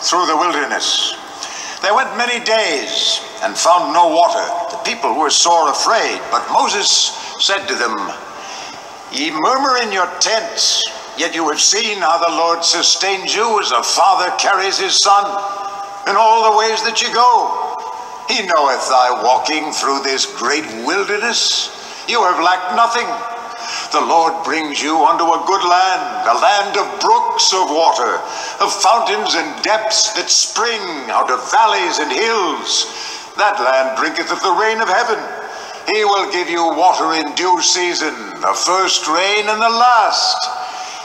through the wilderness. They went many days and found no water. The people were sore afraid, but Moses said to them, "Ye murmur in your tents, yet you have seen how the Lord sustains you as a father carries his son in all the ways that you go. He knoweth thy walking through this great wilderness. You have lacked nothing. The Lord brings you unto a good land, a land of brooks of water, of fountains and depths that spring out of valleys and hills. That land drinketh of the rain of heaven. He will give you water in due season, the first rain and the last.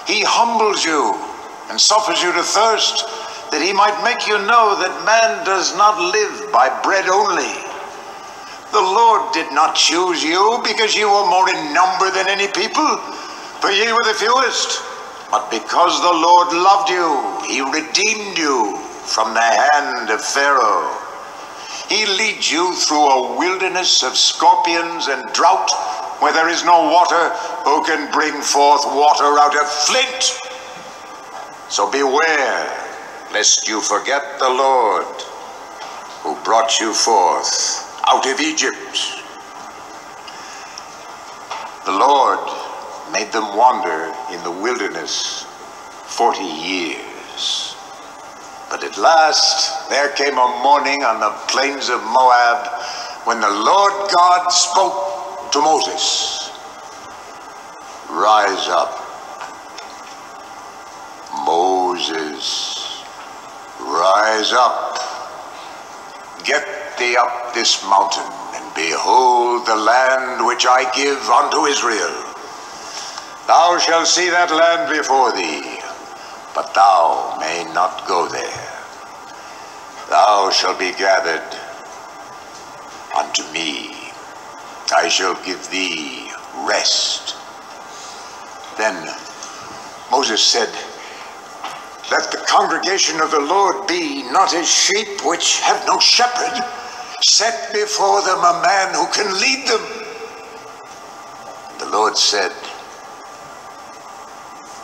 He humbles you and suffers you to thirst, that he might make you know that man does not live by bread only. The Lord did not choose you because you were more in number than any people, for ye were the fewest. But because the Lord loved you, he redeemed you from the hand of Pharaoh. He leads you through a wilderness of scorpions and drought, where there is no water. Who can bring forth water out of flint? So beware, lest you forget the Lord, who brought you forth out of Egypt." The Lord made them wander in the wilderness 40 years. But at last there came a morning on the plains of Moab when the Lord God spoke to Moses. "Rise up, Moses, rise up. Get thee up this mountain, and behold the land which I give unto Israel. Thou shalt see that land before thee, but thou may not go there. Thou shalt be gathered unto me. I shall give thee rest." Then Moses said, "Let the congregation of the Lord be not as sheep which have no shepherd. Set before them a man who can lead them." The Lord said,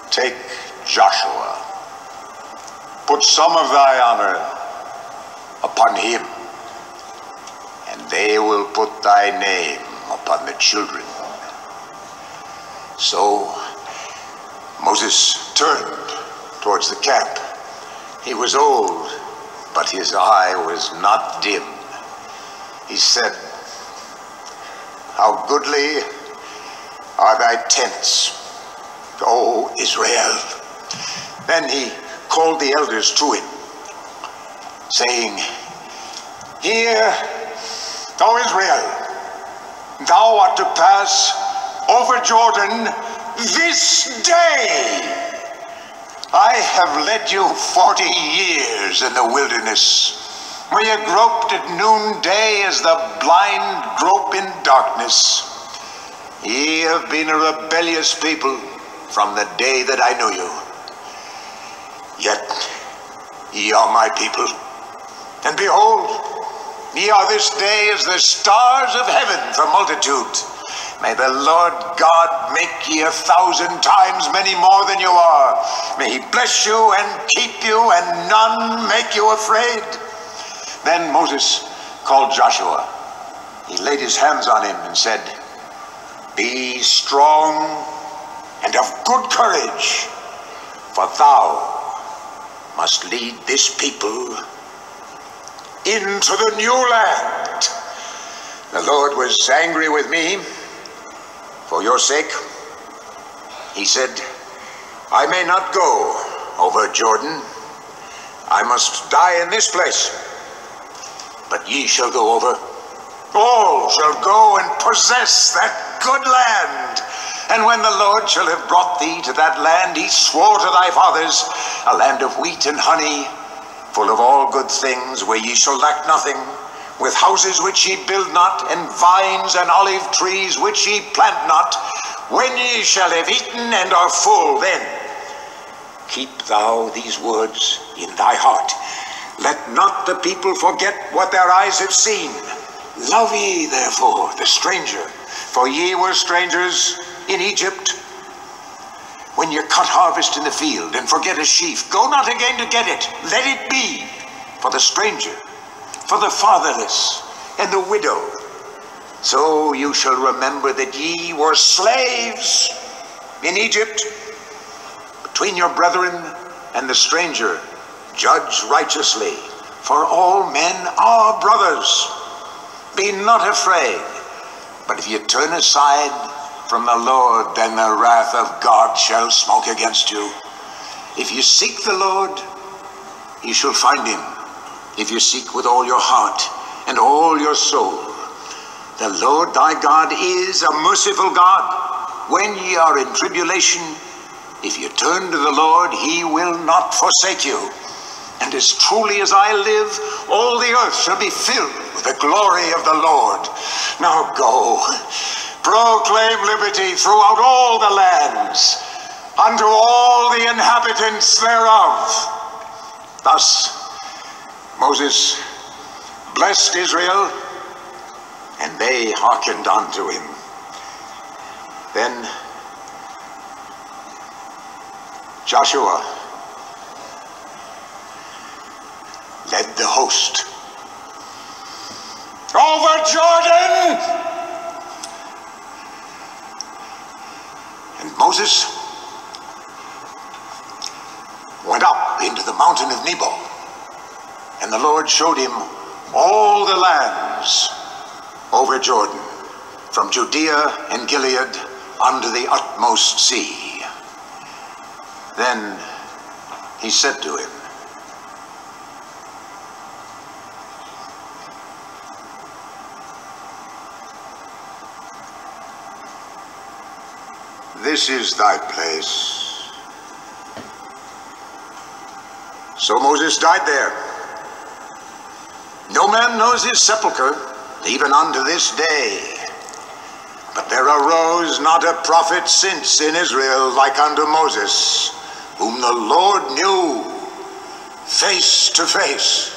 "Take Joshua, put some of thy honor upon him, and they will put thy name upon the children." So Moses turned towards the camp. He was old, but his eye was not dim. He said, "How goodly are thy tents, O Israel." Then he called the elders to him, saying, "Hear, O Israel, thou art to pass over Jordan this day. I have led you 40 years in the wilderness, where you groped at noonday as the blind grope in darkness. Ye have been a rebellious people from the day that I knew you. Yet ye are my people, and behold, ye are this day as the stars of heaven for multitude. May the Lord God make ye 1,000 times many more than you are. May he bless you and keep you, and none make you afraid." Then Moses called Joshua. He laid his hands on him and said, "Be strong and of good courage, for thou must lead this people into the new land. The Lord was angry with me for your sake. He said, I may not go over Jordan. I must die in this place. But ye shall go over. All shall go and possess that good land. And when the Lord shall have brought thee to that land he swore to thy fathers, a land of wheat and honey, full of all good things, where ye shall lack nothing, with houses which ye build not, and vines and olive trees which ye plant not, when ye shall have eaten and are full, then keep thou these words in thy heart. Let not the people forget what their eyes have seen. Love ye therefore the stranger, for ye were strangers in Egypt. When you cut harvest in the field and forget a sheaf, go not again to get it. Let it be for the stranger, for the fatherless, and the widow. So you shall remember that ye were slaves in Egypt. Between your brethren and the stranger, judge righteously, for all men are brothers. Be not afraid, but if you turn aside from the Lord, then the wrath of God shall smoke against you. If you seek the Lord, you shall find him. If you seek with all your heart and all your soul. The Lord thy God is a merciful God. When ye are in tribulation, if you turn to the Lord, he will not forsake you. And as truly as I live, all the earth shall be filled with the glory of the Lord. Now go, proclaim liberty throughout all the lands, unto all the inhabitants thereof. Thus Moses blessed Israel, and they hearkened unto him. Then Joshua led the host over Jordan, and Moses went up into the mountain of Nebo, and the Lord showed him all the lands over Jordan, from Judea and Gilead unto the utmost sea. Then he said to him, this is thy place. So Moses died there. No man knows his sepulchre, even unto this day. But there arose not a prophet since in Israel like unto Moses, whom the Lord knew face to face.